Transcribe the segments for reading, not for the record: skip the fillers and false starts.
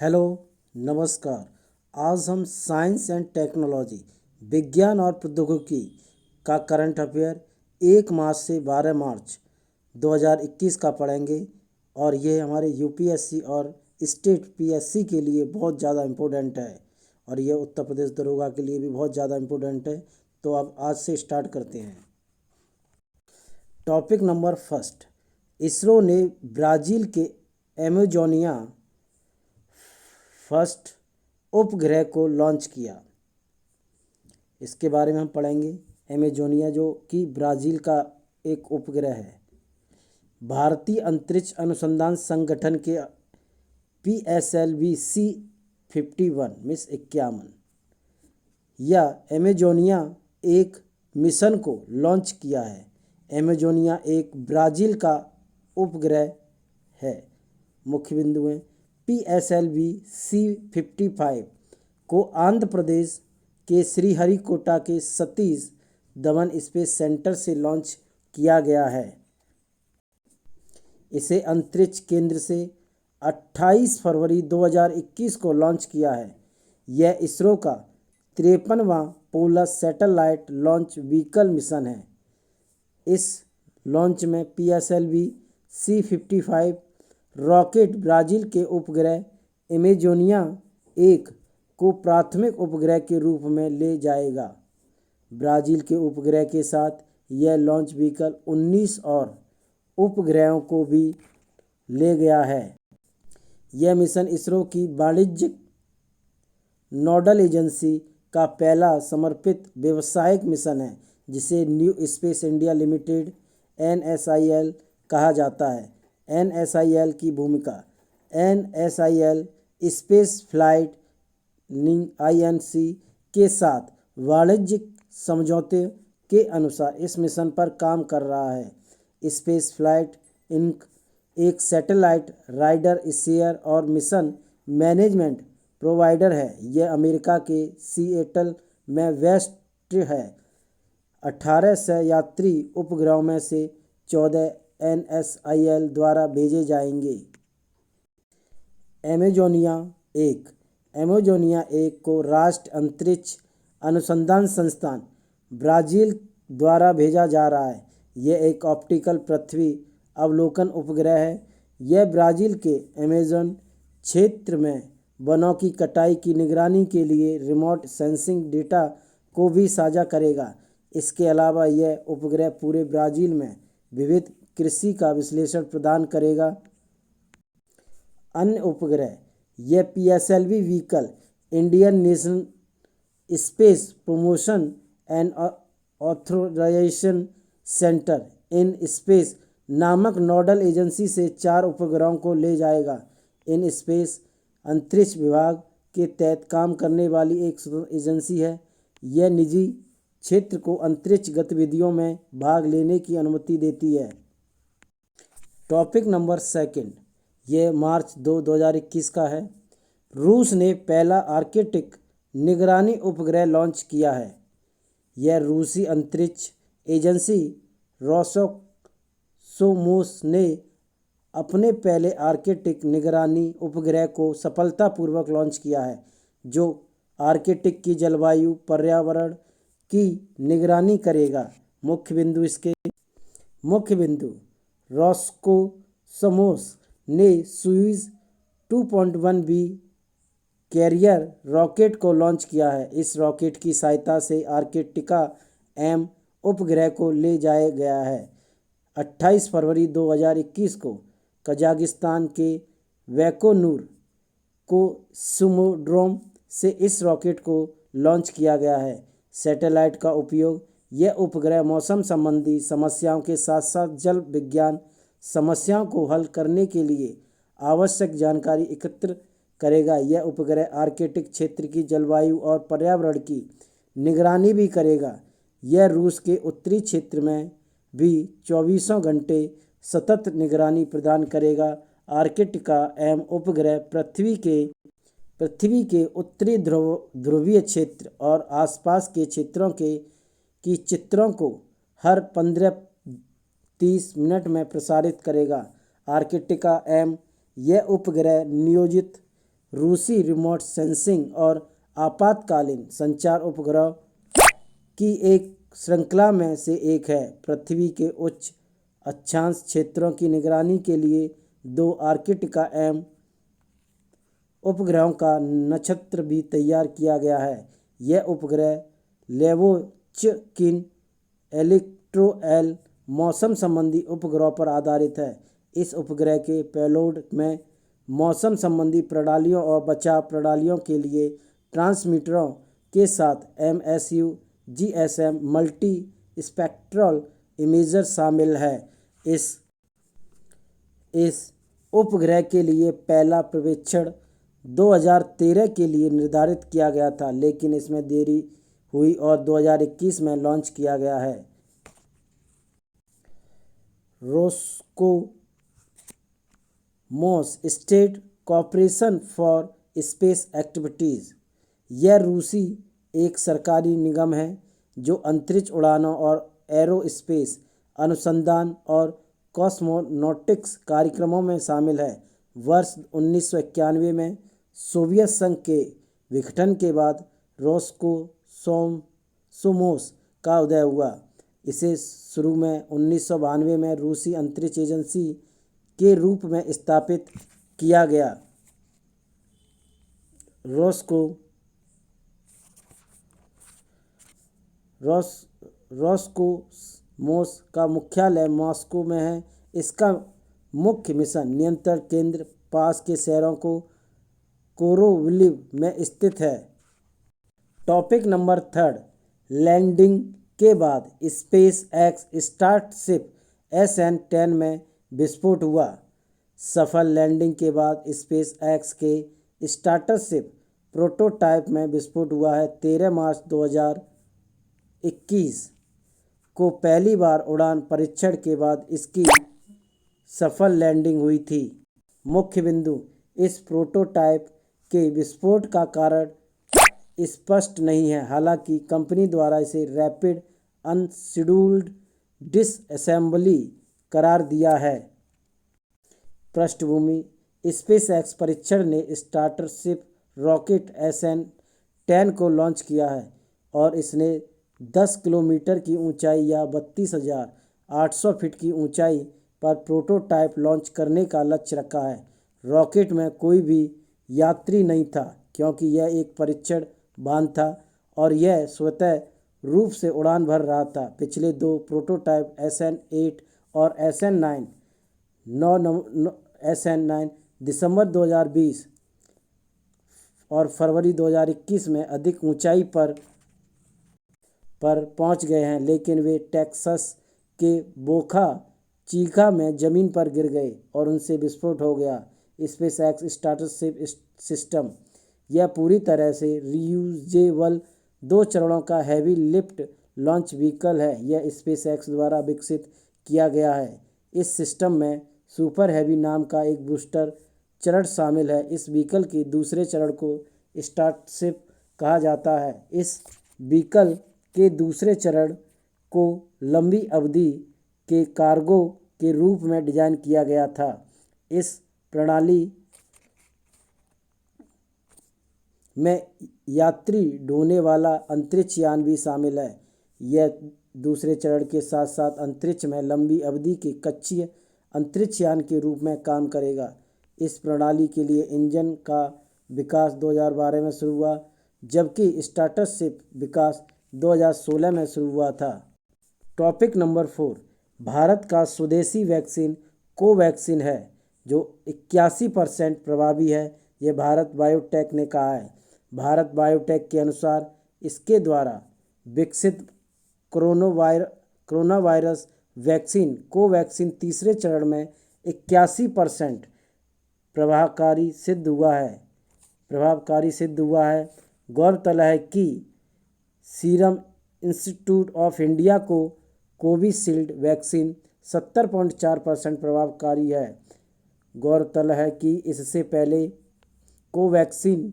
Hello, नमस्कार। आज हम साइंस एंड टेक्नोलॉजी, विज्ञान और प्रौद्योगिकी का करंट अफेयर 1 मार्च से 12 मार्च 2021 का पढ़ेंगे। और ये हमारे यूपीएससी और स्टेट पीएससी के लिए बहुत ज़्यादा इम्पोर्टेंट है, और ये उत्तर प्रदेश दरोगा के लिए भी बहुत ज़्यादा इम्पोर्टेंट है। तो अब आज से स्टार्ट करते हैं। टॉपिक नंबर फर्स्ट, इसरो ने ब्राज़ील के एमेजोनिया फर्स्ट उपग्रह को लॉन्च किया। इसके बारे में हम पढ़ेंगे। एमेजोनिया जो कि ब्राज़ील का एक उपग्रह है। भारतीय अंतरिक्ष अनुसंधान संगठन के PSLV C51 मिस 51 या एमेजोनिया एक मिशन को लॉन्च किया है। एमेजोनिया एक ब्राज़ील का उपग्रह है। मुख्य बिंदु हैं, PSLV C55 को आंध्र प्रदेश के श्रीहरिकोटा के सतीश धवन स्पेस सेंटर से लॉन्च किया गया है। इसे अंतरिक्ष केंद्र से 28 फरवरी 2021 को लॉन्च किया है। यह इसरो का 53वां polar satellite launch vehicle mission है। इस लॉन्च में PSLV C55 रॉकेट ब्राज़ील के उपग्रह एमेजोनिया एक को प्राथमिक उपग्रह के रूप में ले जाएगा। ब्राज़ील के उपग्रह के साथ यह लॉन्च व्हीकल 19 और उपग्रहों को भी ले गया है। यह मिशन इसरो की वाणिज्यिक नोडल एजेंसी का पहला समर्पित व्यावसायिक मिशन है, जिसे new space India limited NSIL कहा जाता है। NSIL की भूमिका, NSIL स्पेस फ्लाइट INC के साथ वाणिज्यिक समझौते के अनुसार इस मिशन पर काम कर रहा है। स्पेस फ्लाइट इंक एक सैटेलाइट राइडर शेयर और मिशन मैनेजमेंट प्रोवाइडर है। यह अमेरिका के सिएटल में वेस्ट है। 1800 यात्री उपग्रहों में से 14 NSIL द्वारा भेजे जाएंगे। एमेजोनिया एक को राष्ट्रीय अंतरिक्ष अनुसंधान संस्थान ब्राज़ील द्वारा भेजा जा रहा है। यह एक ऑप्टिकल पृथ्वी अवलोकन उपग्रह है। यह ब्राज़ील के अमेज़न क्षेत्र में वनों की कटाई की निगरानी के लिए रिमोट सेंसिंग डेटा को भी साझा करेगा। इसके अलावा यह उपग्रह पूरे ब्राज़ील में विविध कृषि का विश्लेषण प्रदान करेगा। अन्य उपग्रह, यह PSLV vehicle Indian national space promotion and authorisation centre in space नामक नोडल एजेंसी से 4 उपग्रहों को ले जाएगा। इन स्पेस अंतरिक्ष विभाग के तहत काम करने वाली एक स्वतंत्र एजेंसी है। यह निजी क्षेत्र को अंतरिक्ष गतिविधियों में भाग लेने की अनुमति देती है। टॉपिक नंबर सेकंड, ये मार्च 2021 का है। रूस ने पहला आर्कटिक निगरानी उपग्रह लॉन्च किया है। यह रूसी अंतरिक्ष एजेंसी रोसकोसमोस ने अपने पहले आर्कटिक निगरानी उपग्रह को सफलतापूर्वक लॉन्च किया है, जो आर्कटिक की जलवायु पर्यावरण की निगरानी करेगा। मुख्य बिंदु रोसकोसमोस ने सुयूज 2.1B कैरियर रॉकेट को लॉन्च किया है। इस रॉकेट की सहायता से आर्कटिका M उपग्रह को ले जाया गया है। 28 फरवरी 2021 को कजाकिस्तान के बैकोनूर कोस्मोड्रोम से इस रॉकेट को लॉन्च किया गया है। सैटेलाइट का उपयोग यह उपग्रह मौसम संबंधी समस्याओं के साथ साथ जल विज्ञान समस्याओं को हल करने के लिए आवश्यक जानकारी एकत्र करेगा। यह उपग्रह आर्कटिक क्षेत्र की जलवायु और पर्यावरण की निगरानी भी करेगा। यह रूस के उत्तरी क्षेत्र में भी 24 घंटे सतत निगरानी प्रदान करेगा। आर्कटिका M उपग्रह पृथ्वी के उत्तरी ध्रुवीय क्षेत्र और आसपास के क्षेत्रों की चित्रों को हर 15-30 मिनट में प्रसारित करेगा। आर्कटिका M यह उपग्रह नियोजित रूसी रिमोट सेंसिंग और आपातकालीन संचार उपग्रह की एक श्रृंखला में से एक है। पृथ्वी के उच्च अक्षांश क्षेत्रों की निगरानी के लिए 2 आर्कटिका एम उपग्रहों का नक्षत्र भी तैयार किया गया है। यह उपग्रह लेवोचकिन इलेक्ट्रो-एल मौसम संबंधी उपग्रहों पर आधारित है। इस उपग्रह के पेलोड में मौसम संबंधी प्रणालियों और बचाव प्रणालियों के लिए ट्रांसमीटरों के साथ MSU GSM multi spectral imager शामिल है। इस उपग्रह के लिए पहला सर्वेक्षण 2013 के लिए निर्धारित किया गया था, लेकिन इसमें देरी हुई और 2021 में लॉन्च किया गया है। Roscosmos state corporation for space activities, यह रूसी एक सरकारी निगम है जो अंतरिक्ष उड़ानों और एरोस्पेस अनुसंधान और कॉस्मोनॉटिक्स कार्यक्रमों में शामिल है। वर्ष 1991 में सोवियत संघ के विघटन के बाद रोस्कोसोमोस का उदय हुआ। इसे शुरू में 1992 में रूसी अंतरिक्ष एजेंसी के रूप में स्थापित किया गया। रोस्कोसमोस का मुख्यालय मॉस्को में है। इसका मुख्य मिशन नियंत्रण केंद्र पास के शहरों को कोरोवलिव में स्थित है। टॉपिक नंबर 3, लैंडिंग के बाद स्पेस एक्स स्टारशिप SN10 में विस्फोट हुआ। सफल लैंडिंग के बाद स्पेस एक्स के स्टारशिप प्रोटोटाइप में विस्फोट हुआ है। 13 मार्च 2021 को पहली बार उड़ान परीक्षण के बाद इसकी सफल लैंडिंग हुई थी। मुख्य बिंदु, इस प्रोटोटाइप के विस्फोट का कारण स्पष्ट नहीं है, हालांकि कंपनी द्वारा इसे रैपिड अनशेड्यूल्ड डिसअसेंबली करार दिया है। पृष्ठभूमि, स्पेसएक्स परीक्षण ने स्टारशिप रॉकेट SN10 को लॉन्च किया है और इसने 10 किलोमीटर की ऊंचाई या 32,800 फीट की ऊंचाई पर प्रोटोटाइप लॉन्च करने का लक्ष्य रखा है। रॉकेट में कोई भी यात्री नहीं था क्योंकि यह एक परीक्षण वाहन था और यह स्वतः रूप से उड़ान भर रहा था। पिछले 2 प्रोटोटाइप SN8 और SN9 दिसंबर 2020 और फरवरी 2021 में अधिक ऊंचाई पर पहुंच गए हैं, लेकिन वे टेक्सास के बोका चीका में ज़मीन पर गिर गए और उनसे विस्फोट हो गया। स्पेसएक्स स्टारशिप सिस्टम, यह पूरी तरह से रीयूजेबल 2 चरणों का हैवी लिफ्ट लॉन्च व्हीकल है। यह स्पेसएक्स द्वारा विकसित किया गया है। इस सिस्टम में सुपर हैवी नाम का एक बूस्टर चरण शामिल है। इस व्हीकल के दूसरे चरण को स्टारशिप कहा जाता है। इस व्हीकल के दूसरे चरण को लंबी अवधि के कार्गो के रूप में डिज़ाइन किया गया था। इस प्रणाली में यात्री ढोने वाला अंतरिक्ष यान भी शामिल है। यह दूसरे चरण के साथ साथ अंतरिक्ष में लंबी अवधि के कक्षीय अंतरिक्ष यान के रूप में काम करेगा। इस प्रणाली के लिए इंजन का विकास 2012 में शुरू हुआ, जबकि स्टारशिप विकास 2016 में शुरू हुआ था। टॉपिक नंबर 4, भारत का स्वदेशी वैक्सीन कोवैक्सीन है जो 81% प्रभावी है, यह भारत बायोटेक ने कहा है। भारत बायोटेक के अनुसार इसके द्वारा विकसित कोरोना वायरस वैक्सीन कोवैक्सीन तीसरे चरण में 81% प्रभावकारी सिद्ध हुआ है। गौरतलब है कि सीरम इंस्टीट्यूट ऑफ इंडिया को कोविशील्ड वैक्सीन 70.4% प्रभावकारी है। गौरतलब है कि इससे पहले कोवैक्सीन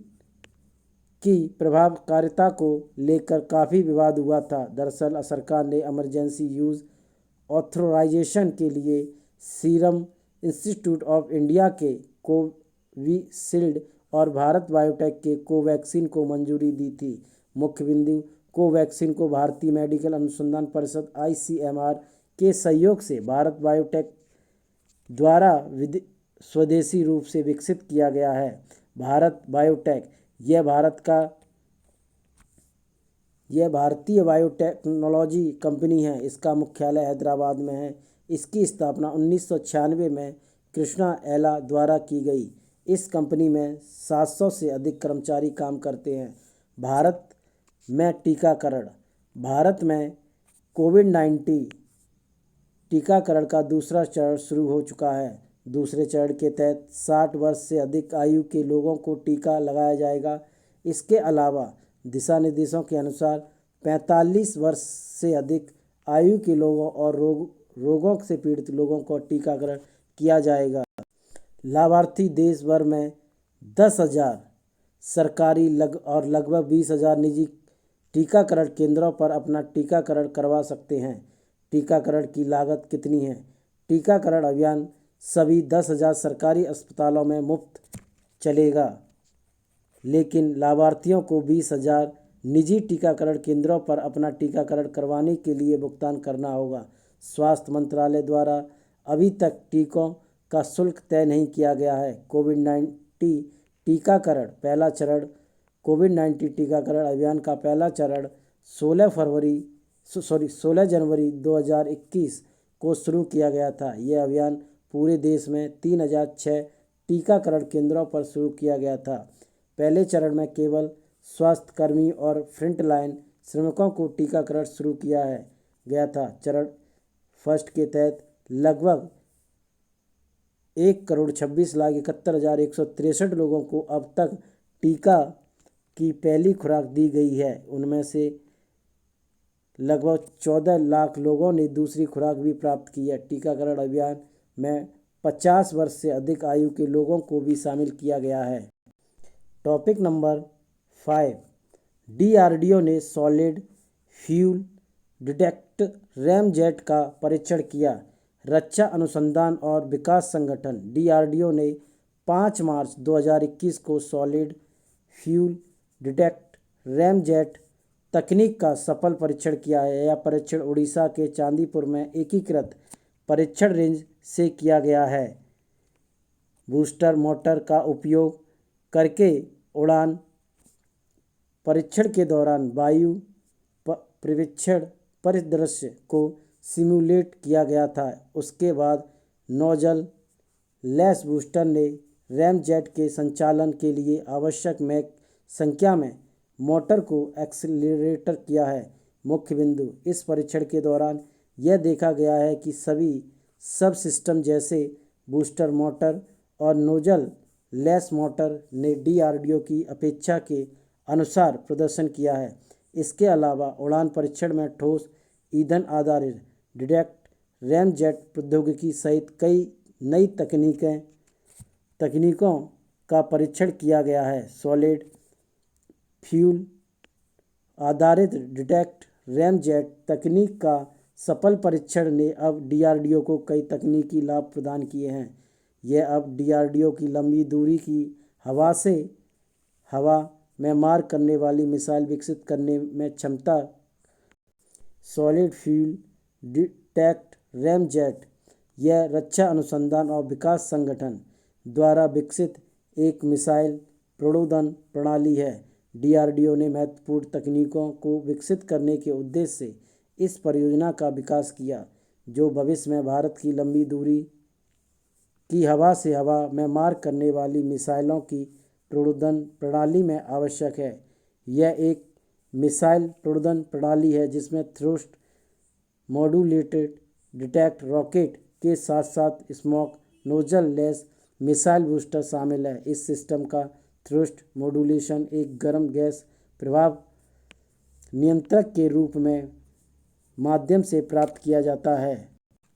की प्रभावकारिता को लेकर काफ़ी विवाद हुआ था। दरअसल सरकार ने इमरजेंसी यूज़ ऑथराइजेशन के लिए सीरम इंस्टीट्यूट ऑफ इंडिया के कोविशील्ड और भारत बायोटेक के कोवैक्सीन को मंजूरी दी थी। मुख्य बिंदु, कोवैक्सीन को भारतीय मेडिकल अनुसंधान परिषद ICMR के सहयोग से भारत बायोटेक द्वारा स्वदेशी रूप से विकसित किया गया है। भारत बायोटेक यह भारतीय बायोटेक्नोलॉजी कंपनी है। इसका मुख्यालय हैदराबाद में है। इसकी स्थापना 1996 में कृष्णा एला द्वारा की गई। इस कंपनी में 700 से अधिक कर्मचारी काम करते हैं। भारत में टीकाकरण, भारत में कोविड-19 टीकाकरण का दूसरा चरण शुरू हो चुका है। दूसरे चरण के तहत 60 वर्ष से अधिक आयु के लोगों को टीका लगाया जाएगा। इसके अलावा दिशा निर्देशों के अनुसार 45 वर्ष से अधिक आयु के लोगों और रोगों से पीड़ित लोगों को टीकाकरण किया जाएगा। लाभार्थी देश भर में 10,000 सरकारी और लगभग 20,000 निजी टीकाकरण केंद्रों पर अपना टीकाकरण करवा सकते हैं। टीकाकरण की लागत कितनी है? टीकाकरण अभियान सभी 10,000 सरकारी अस्पतालों में मुफ्त चलेगा, लेकिन लाभार्थियों को 20,000 निजी टीकाकरण केंद्रों पर अपना टीकाकरण करवाने के लिए भुगतान करना होगा। स्वास्थ्य मंत्रालय द्वारा अभी तक टीकों का शुल्क तय नहीं किया गया है। कोविड-19 टीकाकरण पहला चरण, कोविड-19 टीकाकरण अभियान का पहला चरण 16 जनवरी 2021 को शुरू किया गया था। यह अभियान पूरे देश में 3,006 टीकाकरण केंद्रों पर शुरू किया गया था। पहले चरण में केवल स्वास्थ्यकर्मी और फ्रंटलाइन श्रमिकों को टीकाकरण शुरू किया गया था। चरण फर्स्ट के तहत लगभग 1,26,71,163 लोगों को अब तक टीका की पहली खुराक दी गई है। उनमें से लगभग 14 लाख लोगों ने दूसरी खुराक भी प्राप्त की है। टीकाकरण अभियान में 50 वर्ष से अधिक आयु के लोगों को भी शामिल किया गया है। टॉपिक नंबर 5, DRDO ने सॉलिड फ्यूल डिटेक्ट रैमजेट का परीक्षण किया। रक्षा अनुसंधान और विकास संगठन DRDO ने 5 मार्च 2021 को सॉलिड फ्यूल डिटेक्ट रैमजेट तकनीक का सफल परीक्षण किया है। यह परीक्षण उड़ीसा के चांदीपुर में एकीकृत परीक्षण रेंज से किया गया है। बूस्टर मोटर का उपयोग करके उड़ान परीक्षण के दौरान वायु परिवेक्षण परिदृश्य को सिमुलेट किया गया था। उसके बाद नोजल लेस बूस्टर ने रैमजेट के संचालन के लिए आवश्यक मैक संख्या में मोटर को एक्सीलरेटर किया है। मुख्य बिंदु, इस परीक्षण के दौरान यह देखा गया है कि सभी सब सिस्टम जैसे बूस्टर मोटर और नोजल लेस मोटर ने DRDO की अपेक्षा के अनुसार प्रदर्शन किया है। इसके अलावा उड़ान परीक्षण में ठोस ईंधन आधारित डिटेक्ट रैमजेट प्रौद्योगिकी सहित कई नई तकनीकों का परीक्षण किया गया है। सॉलिड फ्यूल आधारित डिटेक्ट रैमजेट तकनीक का सफल परीक्षण ने अब DRDO को कई तकनीकी लाभ प्रदान किए हैं। यह अब DRDO की लंबी दूरी की हवा में मार करने वाली मिसाइल विकसित करने में क्षमता। सॉलिड फ्यूल डिटेक्ट रैमजेट यह रक्षा अनुसंधान और विकास संगठन द्वारा विकसित एक मिसाइल प्रणोदन प्रणाली है। DRDO ने महत्वपूर्ण तकनीकों को विकसित करने के उद्देश्य से इस परियोजना का विकास किया, जो भविष्य में भारत की लंबी दूरी की हवा से हवा में मार करने वाली मिसाइलों की प्रणोदन प्रणाली में आवश्यक है। यह एक मिसाइल प्रणोदन प्रणाली है जिसमें थ्रस्ट मॉड्यूलेटेड डिटेक्ट रॉकेट के साथ साथ smoke nozzle less missile booster शामिल है। इस सिस्टम का थ्रस्ट मॉड्यूलेशन एक गर्म गैस प्रवाह नियंत्रक के रूप में माध्यम से प्राप्त किया जाता है।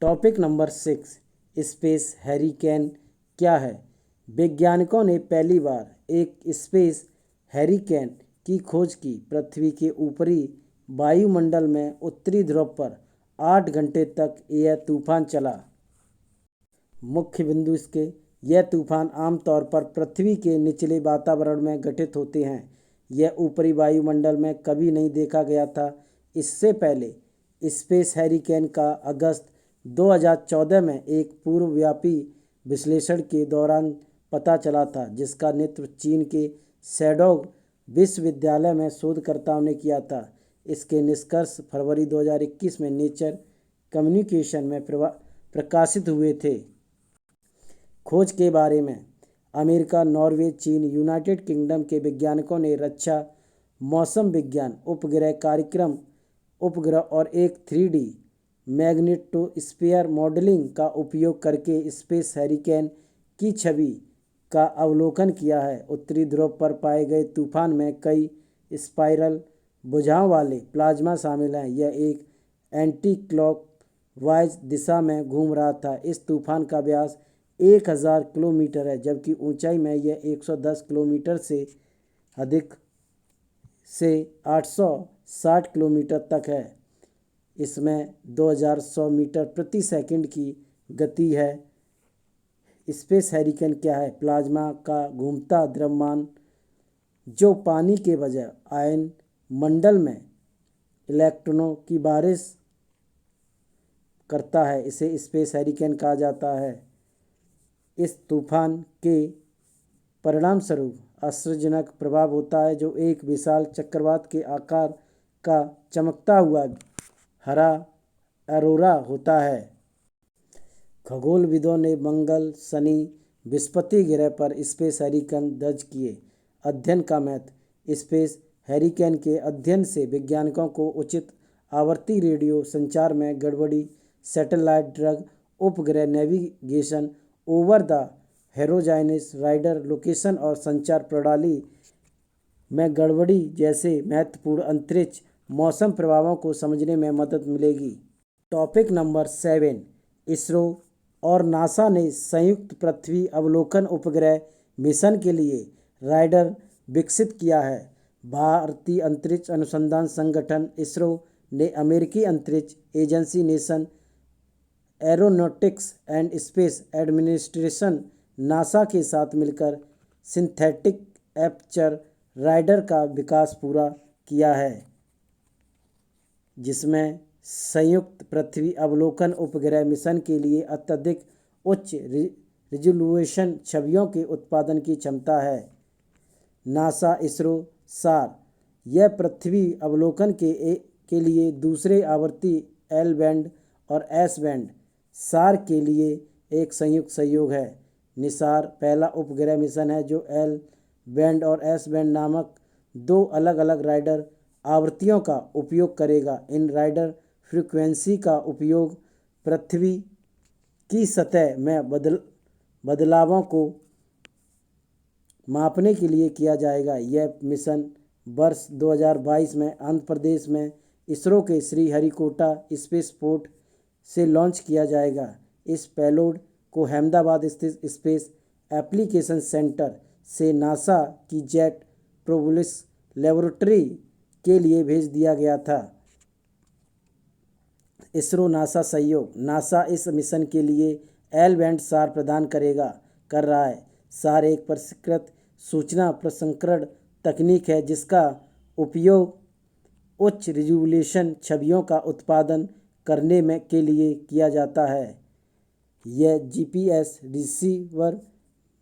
टॉपिक नंबर 6, स्पेस हैरिकेन क्या है? वैज्ञानिकों ने पहली बार एक स्पेस हैरिकेन की खोज की। पृथ्वी के ऊपरी वायुमंडल में उत्तरी ध्रुव पर 8 घंटे तक यह तूफान चला। मुख्य बिंदु इसके यह तूफान आमतौर पर पृथ्वी के निचले वातावरण में घटित होते हैं। यह ऊपरी वायुमंडल में कभी नहीं देखा गया था। इससे पहले स्पेस हैरिकेन का अगस्त 2014 में एक पूर्वव्यापी विश्लेषण के दौरान पता चला था, जिसका नेतृत्व चीन के शेडोंग विश्वविद्यालय में शोधकर्ताओं ने किया था। इसके निष्कर्ष फरवरी 2021 में नेचर कम्युनिकेशन में प्रकाशित हुए थे। खोज के बारे में अमेरिका, नॉर्वे, चीन, यूनाइटेड किंगडम के वैज्ञानिकों ने रक्षा, मौसम विज्ञान, उपग्रह कार्यक्रम उपग्रह और एक 3D मैग्नेटोस्फीयर मॉडलिंग का उपयोग करके स्पेस हैरिकेन की छवि का अवलोकन किया है। उत्तरी ध्रुव पर पाए गए तूफान में कई स्पाइरल बुझाव वाले प्लाज्मा शामिल हैं। यह एक एंटी क्लॉकवाइज दिशा में घूम रहा था। इस तूफान का व्यास 1000 किलोमीटर है, जबकि ऊंचाई में यह 110 किलोमीटर से अधिक से 860 किलोमीटर तक है। इसमें 2100 मीटर प्रति सेकंड की गति है। स्पेस हैरिकेन क्या है? प्लाज्मा का घूमता द्रव्यमान जो पानी के बजाय आयन मंडल में इलेक्ट्रॉनों की बारिश करता है, इसे स्पेस हैरिकेन कहा जाता है। इस तूफान के परिणामस्वरूप आश्चर्यजनक प्रभाव होता है, जो एक विशाल चक्रवात के आकार का चमकता हुआ हरा ऑरोरा होता है। खगोलविदों ने मंगल, शनि, बृहस्पति ग्रह पर स्पेस हैरिकेन दर्ज किए। अध्ययन का महत्व। स्पेस हैरिकेन के अध्ययन से वैज्ञानिकों को उचित आवर्ती रेडियो संचार में गड़बड़ी, सैटेलाइट ड्रग, उपग्रह navigation, over the horizon radar location और संचार प्रणाली में गड़बड़ी जैसे महत्वपूर्ण अंतरिक्ष मौसम प्रभावों को समझने में मदद मिलेगी। टॉपिक नंबर 7, इसरो और नासा ने संयुक्त पृथ्वी अवलोकन उपग्रह मिशन के लिए राडार विकसित किया है। भारतीय अंतरिक्ष अनुसंधान संगठन इसरो ने अमेरिकी अंतरिक्ष agency national aeronautics and space administration NASA के साथ मिलकर सिंथेटिक एपर्चर राडार का विकास पूरा किया है, जिसमें संयुक्त पृथ्वी अवलोकन उपग्रह मिशन के लिए अत्यधिक उच्च रिजोल्यूशन छवियों के उत्पादन की क्षमता है। नासा इसरो सार यह पृथ्वी अवलोकन के लिए दूसरे आवर्ती एल बैंड और एस बैंड सार के लिए एक संयुक्त सहयोग है। निसार पहला उपग्रह मिशन है जो एल बैंड और एस बैंड नामक दो अलग अलग राडार आवृत्तियों का उपयोग करेगा। इन राडार फ्रीक्वेंसी का उपयोग पृथ्वी की सतह में बदलावों को मापने के लिए किया जाएगा। यह मिशन वर्ष 2022 में आंध्र प्रदेश में इसरो के श्रीहरिकोटा स्पेसपोर्ट से लॉन्च किया जाएगा। इस पेलोड को अहमदाबाद स्थित स्पेस एप्लीकेशन सेंटर से नासा की जेट प्रोपल्शन लेबोरेटरी के लिए भेज दिया गया था। इसरो नासा सहयोग। नासा इस मिशन के लिए एल बैंड सार प्रदान कर रहा है। सार एक परिष्कृत सूचना प्रसंस्करण तकनीक है जिसका उपयोग उच्च रिजोल्यूशन छवियों का उत्पादन करने के लिए किया जाता है। यह जीपीएस रिसीवर,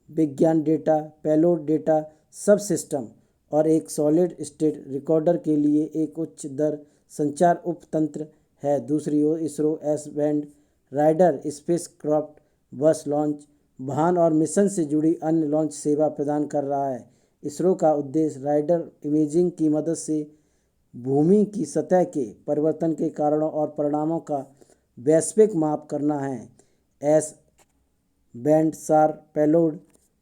विज्ञान डेटा, पेलोड डेटा सब सिस्टम और एक सॉलिड स्टेट रिकॉर्डर के लिए एक उच्च दर संचार उपतंत्र है। दूसरी ओर ISRO S band radar spacecraft, bus launch वाहन और मिशन से जुड़ी अन्य लॉन्च सेवा प्रदान कर रहा है। इसरो का उद्देश्य राडार इमेजिंग की मदद से भूमि की सतह के परिवर्तन के कारणों और परिणामों का वैश्विक माप करना है। एस बैंड सार पेलोड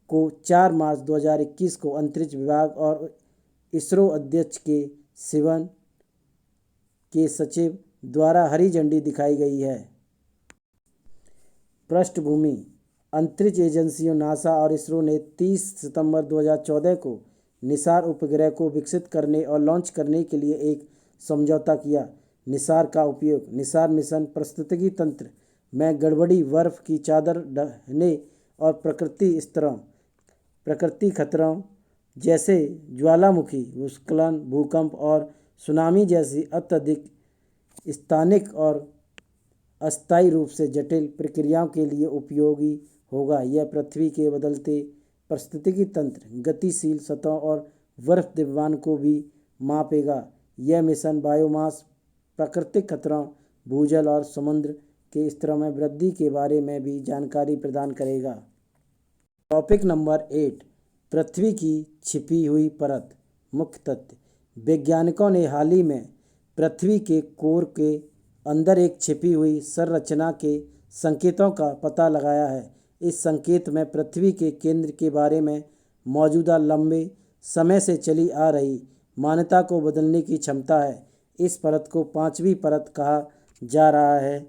को 4 मार्च 2021 को अंतरिक्ष विभाग और इसरो अध्यक्ष के सिवन के सचिव द्वारा हरी झंडी दिखाई गई है। पृष्ठभूमि। अंतरिक्ष एजेंसियों नासा और इसरो ने 30 सितंबर 2014 को निसार उपग्रह को विकसित करने और लॉन्च करने के लिए एक समझौता किया। निसार का उपयोग। निसार मिशन पारिस्थितिकी तंत्र में गड़बड़ी, बर्फ की चादर ढहने और प्रकृति खतरों जैसे ज्वालामुखी भूस्खलन, भूकंप और सुनामी जैसी अत्यधिक स्थानिक और अस्थायी रूप से जटिल प्रक्रियाओं के लिए उपयोगी होगा। यह पृथ्वी के बदलते पारिस्थितिकी तंत्र, गतिशील सतहों और बर्फ द्रव्यमान को भी मापेगा। यह मिशन बायोमास, प्राकृतिक खतरों, भूजल और समुद्र के स्तरों में वृद्धि के बारे में भी जानकारी प्रदान करेगा। टॉपिक नंबर 8, पृथ्वी की छिपी हुई परत। मुख्य तथ्य। वैज्ञानिकों ने हाल ही में पृथ्वी के कोर के अंदर एक छिपी हुई संरचना के संकेतों का पता लगाया है। इस संकेत में पृथ्वी के केंद्र के बारे में मौजूदा लंबे समय से चली आ रही मान्यता को बदलने की क्षमता है। इस परत को पांचवी परत कहा जा रहा है।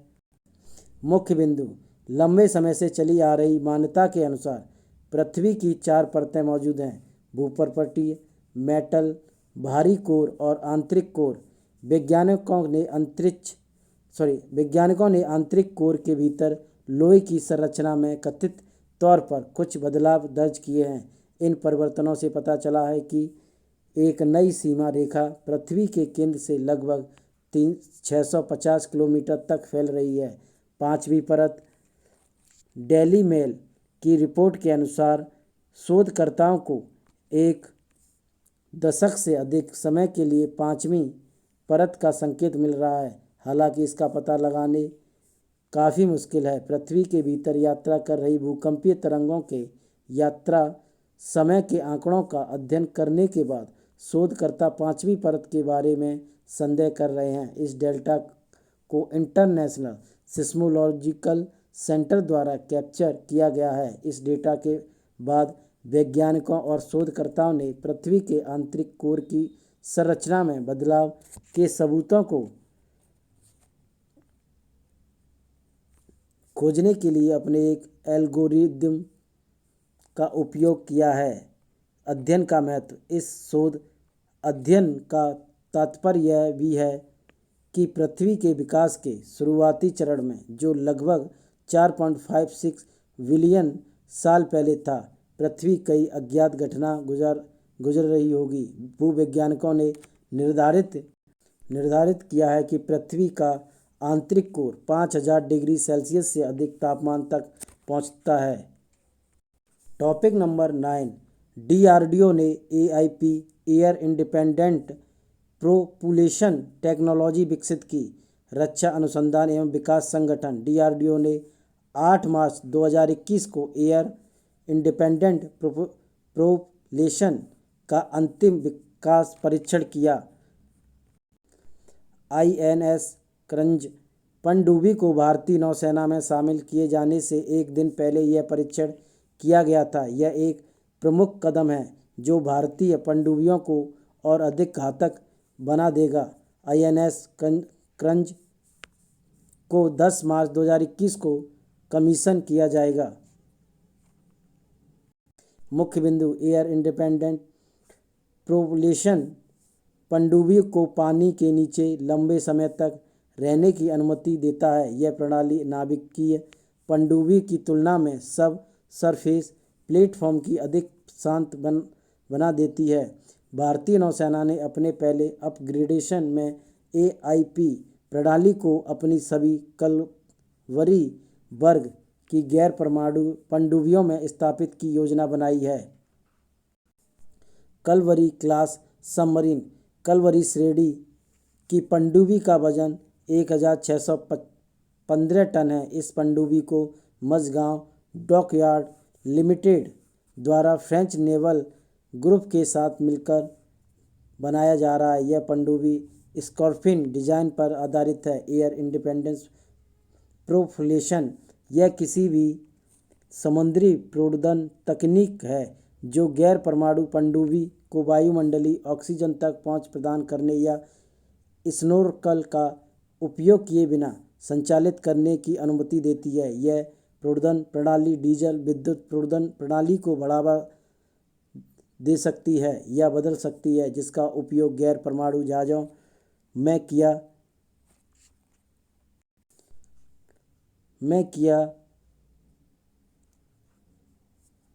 मुख्य बिंदु। लंबे समय से चली आ रही मान्यता के अनुसार पृथ्वी की 4 परतें मौजूद हैं: भूपर्पटीय, मेटल, भारी कोर और आंतरिक कोर। वैज्ञानिकों ने आंतरिक कोर के भीतर लोहे की संरचना में कथित तौर पर कुछ बदलाव दर्ज किए हैं। इन परिवर्तनों से पता चला है कि एक नई सीमा रेखा पृथ्वी के केंद्र से लगभग 650 किलोमीटर तक फैल रही है। पांचवी परत। डेली मेल की रिपोर्ट के अनुसार शोधकर्ताओं को एक दशक से अधिक समय के लिए पांचवी परत का संकेत मिल रहा है। हालांकि इसका पता लगाने काफ़ी मुश्किल है। पृथ्वी के भीतर यात्रा कर रही भूकंपीय तरंगों के यात्रा समय के आंकड़ों का अध्ययन करने के बाद शोधकर्ता पांचवी परत के बारे में संदेह कर रहे हैं। इस डेल्टा को इंटरनेशनल सिस्मोलॉजिकल सेंटर द्वारा कैप्चर किया गया है। इस डेटा के बाद वैज्ञानिकों और शोधकर्ताओं ने पृथ्वी के आंतरिक कोर की संरचना में बदलाव के सबूतों को खोजने के लिए अपने एक एल्गोरिदम का उपयोग किया है। अध्ययन का महत्व। इस शोध अध्ययन का तात्पर्य यह भी है कि पृथ्वी के विकास के शुरुआती चरण में, जो लगभग 4.56 बिलियन साल पहले था, पृथ्वी कई अज्ञात घटना गुजर रही होगी। भूवैज्ञानिकों ने निर्धारित किया है कि पृथ्वी का आंतरिक कोर 5000 डिग्री सेल्सियस से अधिक तापमान तक पहुंचता है। टॉपिक नंबर 9, DRDO ने AIP air independent propulsion technology विकसित की। रक्षा अनुसंधान एवं विकास संगठन DRDO ने 8 मार्च 2021 को एयर इंडिपेंडेंट प्रोपल्शन का अंतिम विकास परीक्षण किया। INS करंज पनडुब्बी को भारतीय नौसेना में शामिल किए जाने से एक दिन पहले यह परीक्षण किया गया था। यह एक प्रमुख कदम है जो भारतीय पनडुब्बियों को और अधिक घातक बना देगा। INS करंज को 10 मार्च 2021 को कमीशन किया जाएगा। मुख्य बिंदु। एयर इंडिपेंडेंट प्रोपल्शन पनडुब्बी को पानी के नीचे लंबे समय तक रहने की अनुमति देता है। यह प्रणाली नाभिकीय पनडुब्बी की तुलना में सब सरफेस प्लेटफॉर्म की अधिक शांत बना देती है। भारतीय नौसेना ने अपने पहले अपग्रेडेशन में AIP प्रणाली को अपनी सभी कलवरी वर्ग की गैर परमाणु पनडुब्बियों में स्थापित की योजना बनाई है। Kalvari class submarine. कलवरी श्रेणी की पनडुब्बी का वजन 1615 टन है। इस पनडुब्बी को मझगांव डॉकयार्ड लिमिटेड द्वारा फ्रेंच नेवल ग्रुप के साथ मिलकर बनाया जा रहा है। यह पनडुब्बी स्कॉर्पिन डिजाइन पर आधारित है। एयर इंडिपेंडेंस प्रोपल्शन यह किसी भी समुद्री प्रोद्वहन तकनीक है जो गैर परमाणु पनडुब्बी को वायुमंडलीय ऑक्सीजन तक पहुंच प्रदान करने या स्नोर्कल का उपयोग किए बिना संचालित करने की अनुमति देती है। यह प्रोद्वहन प्रणाली डीजल विद्युत प्रोद्वहन प्रणाली को बढ़ावा दे सकती है या बदल सकती है, जिसका उपयोग गैर परमाणु जहाज़ों में किया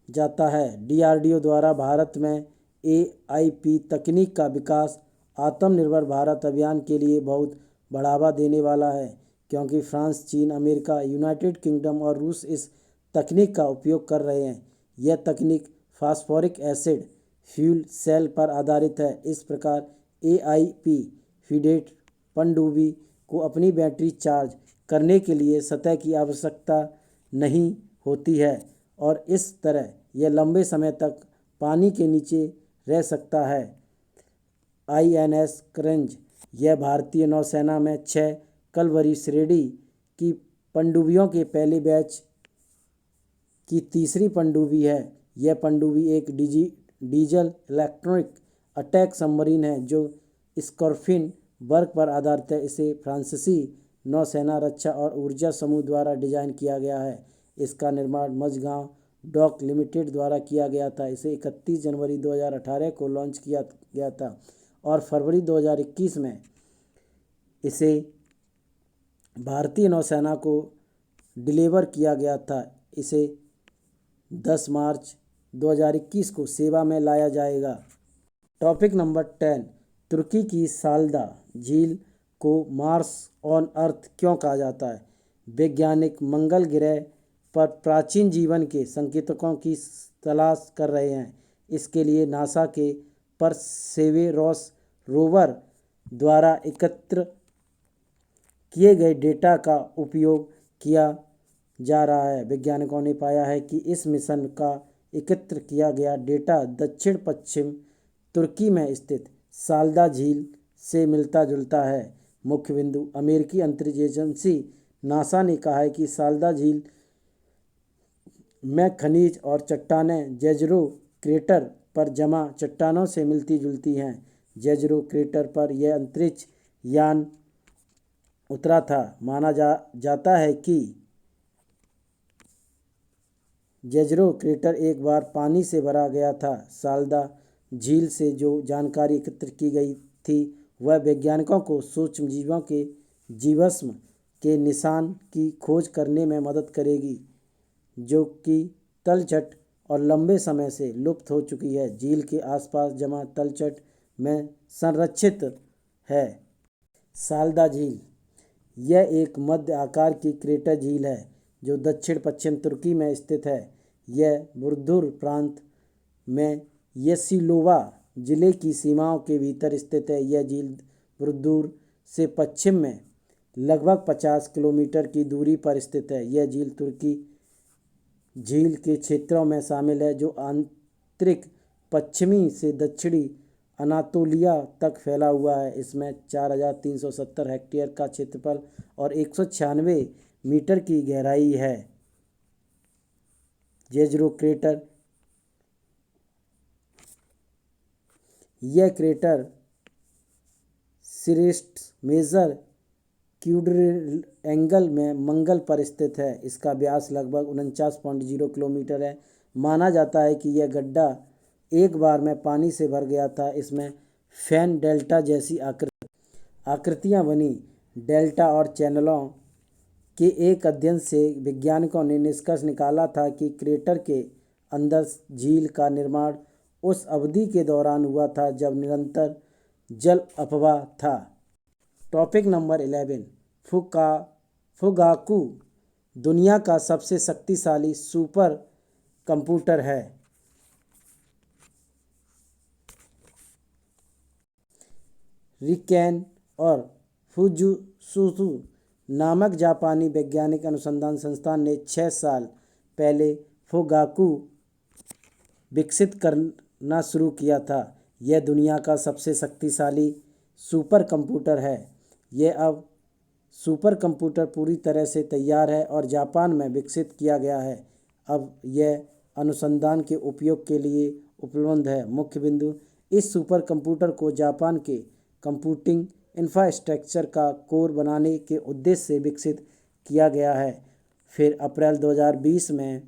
जाता है। DRDO द्वारा भारत में AIP तकनीक का विकास आत्मनिर्भर भारत अभियान के लिए बहुत बढ़ावा देने वाला है, क्योंकि फ्रांस, चीन, अमेरिका, यूनाइटेड किंगडम और रूस इस तकनीक का उपयोग कर रहे हैं। यह तकनीक फास्फोरिक एसिड फ्यूल सेल पर आधारित है। इस प्रकार AIP फीडेट पनडुब्बी को अपनी बैटरी चार्ज करने के लिए सतह की आवश्यकता नहीं होती है और इस तरह यह लंबे समय तक पानी के नीचे रह सकता है। INS करंज यह भारतीय नौसेना में 6 कलवरी श्रेणी की पनडुब्बियों के पहले बैच की तीसरी पनडुब्बी है। यह पनडुब्बी एक डीजल इलेक्ट्रॉनिक अटैक सबमरीन है जो स्कॉर्पिन वर्ग पर आधारित है। इसे फ्रांसीसी नौसेना रक्षा और ऊर्जा समूह द्वारा डिजाइन किया गया है। इसका निर्माण मझगांव डॉक लिमिटेड द्वारा किया गया था। इसे 31 जनवरी 2018 को लॉन्च किया गया था और फरवरी 2021 में इसे भारतीय नौसेना को डिलीवर किया गया था। इसे 10 मार्च 2021 को सेवा में लाया जाएगा। टॉपिक नंबर 10, तुर्की की साल्दा झील को मार्स ऑन अर्थ क्यों कहा जाता है? वैज्ञानिक मंगल ग्रह पर प्राचीन जीवन के संकेतकों की तलाश कर रहे हैं। इसके लिए नासा के परसेवेरोस रोवर द्वारा एकत्र किए गए डेटा का उपयोग किया जा रहा है। वैज्ञानिकों ने पाया है कि इस मिशन का एकत्र किया गया डेटा दक्षिण पश्चिम तुर्की में स्थित साल्दा झील से मिलता जुलता है। मुख्य बिंदु, अमेरिकी अंतरिक्ष एजेंसी नासा ने कहा है कि साल्दा झील में खनिज और चट्टानें जेजरो क्रेटर पर जमा चट्टानों से मिलती जुलती हैं। जेजरो क्रेटर पर यह अंतरिक्ष यान उतरा था। माना जाता है कि जेजरो क्रेटर एक बार पानी से भरा गया था। साल्दा झील से जो जानकारी एकत्र की गई थी वह वैज्ञानिकों को सूक्ष्म जीवों के जीवाश्म के निशान की खोज करने में मदद करेगी, जो कि तलछट और लंबे समय से लुप्त हो चुकी है। झील के आसपास जमा तलछट में संरक्षित है। साल्दा झील यह एक मध्य आकार की क्रेटर झील है जो दक्षिण पश्चिम तुर्की में स्थित है। यह बुर्दुर प्रांत में येसिलोवा जिले की सीमाओं के भीतर स्थित है। यह झील बुर्दुर से पश्चिम में लगभग 50 किलोमीटर की दूरी पर स्थित है। यह झील तुर्की झील के क्षेत्रों में शामिल है जो आंतरिक पश्चिमी से दक्षिणी अनातोलिया तक फैला हुआ है। इसमें 4370 हेक्टेयर का क्षेत्रफल और 196 मीटर की गहराई है। जेजरो क्रेटर यह क्रेटर सिरिस्ट मेजर क्वाड्रिलेंगल में मंगल पर स्थित है। इसका व्यास लगभग 49.0 किलोमीटर है। माना जाता है कि यह गड्ढा एक बार में पानी से भर गया था। इसमें फैन डेल्टा जैसी आकृतियाँ बनी। डेल्टा और चैनलों के एक अध्ययन से वैज्ञानिकों ने निष्कर्ष निकाला था कि क्रेटर के अंदर झील का निर्माण उस अवधि के दौरान हुआ था जब निरंतर जल अप्रवाह था। टॉपिक नंबर 11, फुगाकू दुनिया का सबसे शक्तिशाली सुपर कंप्यूटर है। रिकेन और फुजित्सु नामक जापानी वैज्ञानिक अनुसंधान संस्थान ने 6 साल पहले फुगाकू विकसित करना शुरू किया था। यह दुनिया का सबसे शक्तिशाली सुपर कंप्यूटर है। यह अब सुपर कंप्यूटर पूरी तरह से तैयार है और जापान में विकसित किया गया है। अब यह अनुसंधान के उपयोग के लिए उपलब्ध है। मुख्य बिंदु, इस सुपर कंप्यूटर को जापान के कंप्यूटिंग इंफ्रास्ट्रक्चर का कोर बनाने के उद्देश्य से विकसित किया गया है। फिर अप्रैल 2020 में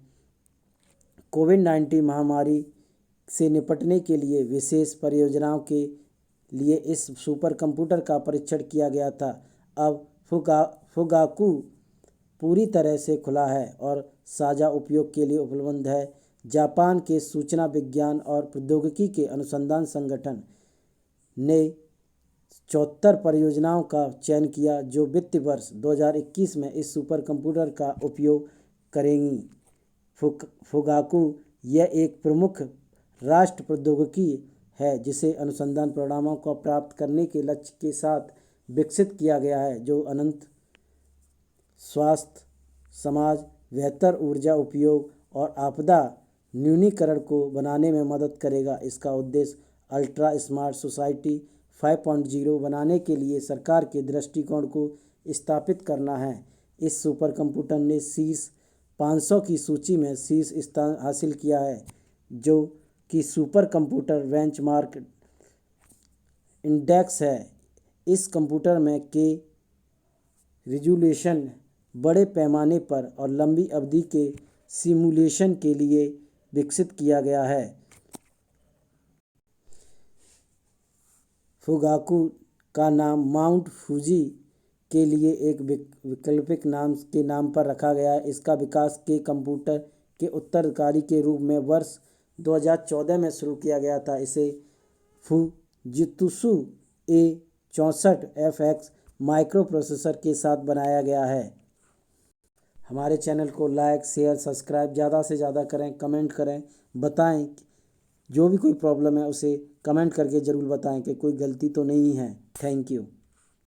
कोविड-19 महामारी से निपटने के लिए विशेष परियोजनाओं के लिए इस सुपर कंप्यूटर का परीक्षण किया गया था। अब फुगाकू पूरी तरह से खुला है और साझा उपयोग के लिए उपलब्ध है। जापान के सूचना विज्ञान और प्रौद्योगिकी के अनुसंधान संगठन ने 74 परियोजनाओं का चयन किया जो वित्त वर्ष 2021 में इस सुपर कंप्यूटर का उपयोग करेंगी। फुगाकू यह एक प्रमुख राष्ट्र प्रौद्योगिकी है जिसे अनुसंधान परिणामों को प्राप्त करने के लक्ष्य के साथ विकसित किया गया है जो अनंत स्वास्थ्य, समाज, बेहतर ऊर्जा उपयोग और आपदा न्यूनीकरण को बनाने में मदद करेगा। इसका उद्देश्य अल्ट्रा स्मार्ट सोसाइटी 5.0 बनाने के लिए सरकार के दृष्टिकोण को स्थापित करना है। इस सुपर कंप्यूटर ने शीर्ष 500 की सूची में शीर्ष स्थान हासिल किया है जो कि सुपर कंप्यूटर बेंचमार्क इंडेक्स है। इस कंप्यूटर में के रिजोल्यूशन बड़े पैमाने पर और लंबी अवधि के सिमुलेशन के लिए विकसित किया गया है। फुगाकू का नाम माउंट फूजी के लिए एक वैकल्पिक नाम के नाम पर रखा गया है। इसका विकास के कंप्यूटर के उत्तराधिकारी के रूप में वर्ष 2014 में शुरू किया गया था। इसे फुजित्सु A64FX माइक्रो प्रोसेसर के साथ बनाया गया है। हमारे चैनल को लाइक, शेयर, सब्सक्राइब ज़्यादा से ज़्यादा करें, कमेंट करें, बताएं जो भी कोई प्रॉब्लम है उसे कमेंट करके ज़रूर बताएं कि कोई गलती तो नहीं है। Thank you.